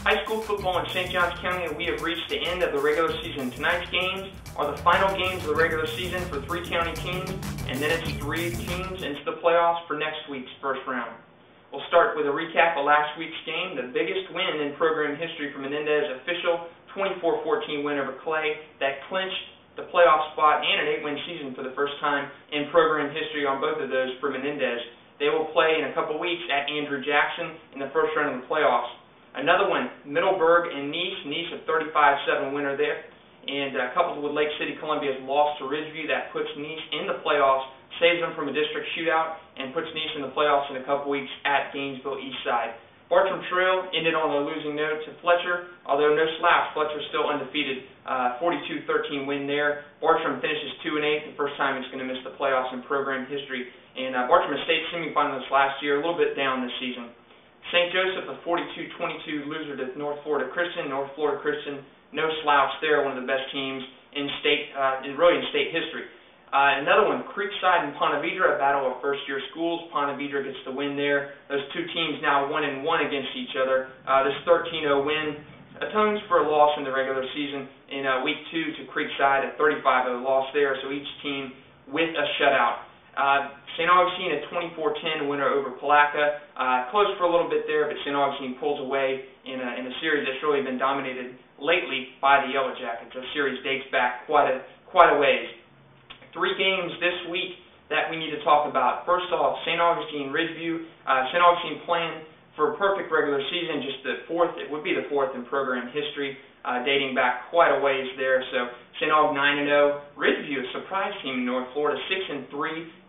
High school football in St. Johns County, we have reached the end of the regular season. Tonight's games are the final games of the regular season for 3 county teams, and then it's 3 teams into the playoffs for next week's first round. We'll start with a recap of last week's game, the biggest win in program history for Menendez, official 24-14 win over Clay that clinched the playoff spot and an 8-win season for the first time in program history on both of those for Menendez. They will play in a couple weeks at Andrew Jackson in the first round of the playoffs. Another one, Middleburg and Nice. Nice a 35-7 winner there. And coupled with Lake City Columbia's loss to Ridgeview, that puts Nice in the playoffs, saves them from a district shootout, and puts Nice in the playoffs in a couple weeks at Gainesville Eastside. Bartram Trail ended on a losing note to Fletcher, although no slouch. Fletcher still undefeated, 42-13 win there. Bartram finishes 2-8, the first time it's going to miss the playoffs in program history. And Bartram State semifinalists last year, a little bit down this season. St. Joseph, a 42-22 loser to North Florida Christian. North Florida Christian, no slouch there, one of the best teams in state history. Another one, Creekside and Ponte Vedra, a battle of first-year schools. Ponte Vedra gets the win there. Those two teams now 1-1 against each other. This 13-0 win atones for a loss in the regular season in Week 2 to Creekside, a 35-0 loss there, so each team with a shutout. St. Augustine, a 24-10 winner over Palatka. Close for a little bit there, but St. Augustine pulls away in a series that's really been dominated lately by the Yellow Jackets. The series dates back quite a ways. 3 games this week that we need to talk about. First off, St. Augustine, Ridgeview. St. Augustine playing for a perfect regular season, just the 4th. It would be the 4th in program history, dating back quite a ways there. So St. Aug 9-0. Ridgeview, a surprise team in North Florida, 6-3.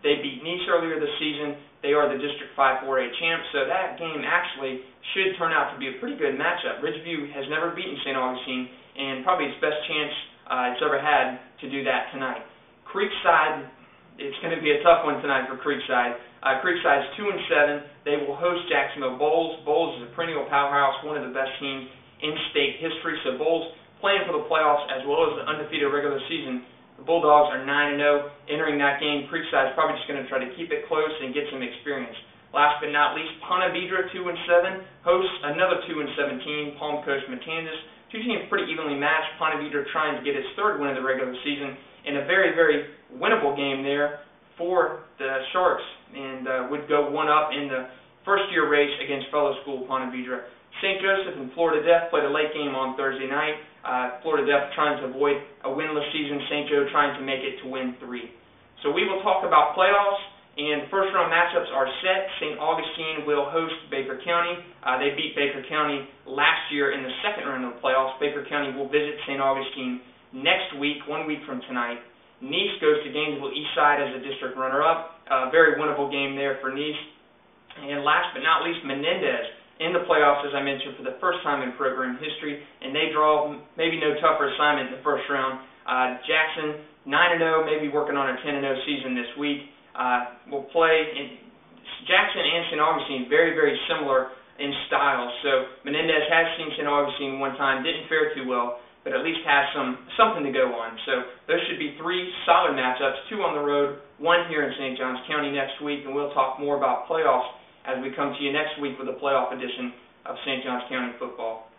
They beat Nice earlier this season. They are the District 5 4A champs, so that game actually should turn out to be a pretty good matchup. Ridgeview has never beaten St. Augustine, and probably its best chance it's ever had to do that tonight. Creekside, it's going to be a tough one tonight for Creekside. Creekside's 2-7. They will host Jacksonville Bowls. Bowls is a perennial powerhouse, one of the best teams in state history. So Bowls playing for the playoffs as well as the undefeated regular season. The Bulldogs are 9-0. Entering that game, Creekside's probably just going to try to keep it close and get some experience. Last but not least, Ponte Vedra 2-7 hosts another 2-7 team, Palm Coast Matanzas. Two teams pretty evenly matched. Ponte Vedra trying to get its 3rd win of the regular season in a very, very winnable game there for the Sharks, and would go 1-up in the first-year race against fellow school Ponte Vedra. St. Joseph and Florida Def played a late game on Thursday night. Florida Def trying to avoid a winless season. St. Joe trying to make it to win 3. So we will talk about playoffs, and first-round matchups are set. St. Augustine will host Baker County. They beat Baker County last year in the 2nd round of the playoffs. Baker County will visit St. Augustine next week, 1 week from tonight. Nice goes to Gainesville Eastside as a district runner-up. Very winnable game there for Nice. And last but not least, Menendez in the playoffs, as I mentioned, for the first time in program history, and they draw maybe no tougher assignment in the first round. Jackson, 9-0, maybe working on a 10-0 season this week. Will play in Jackson and St. Augustine, very, very similar in style. So Menendez has seen St. Augustine one time, didn't fare too well, but at least has something to go on. So those should be 3 solid matchups, 2 on the road, 1 here in St. Johns County next week, and we'll talk more about playoffs as we come to you next week with a playoff edition of St. Johns County football.